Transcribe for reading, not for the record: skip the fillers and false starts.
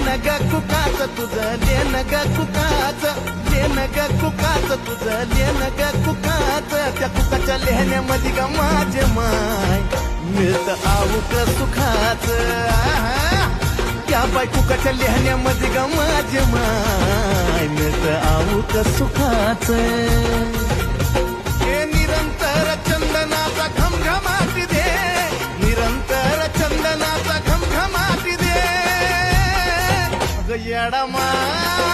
लेन ग कुकाच तुझं लेन ग कुकाच लेन ग कुकाच तुझं लेन ग कुकाच त्या कुकाच्या लेहण्यामध्ये ग माझे माय मिळत आऊक सुखाच त्या बाय कुकाच्या लेहण्यामध्ये ग माझे माय मिळत आऊक सुखाच हे निरंतर चंदनाचा घमघमाटी दे निरंतर चंदनाचा घमघमाटी दे येडा मा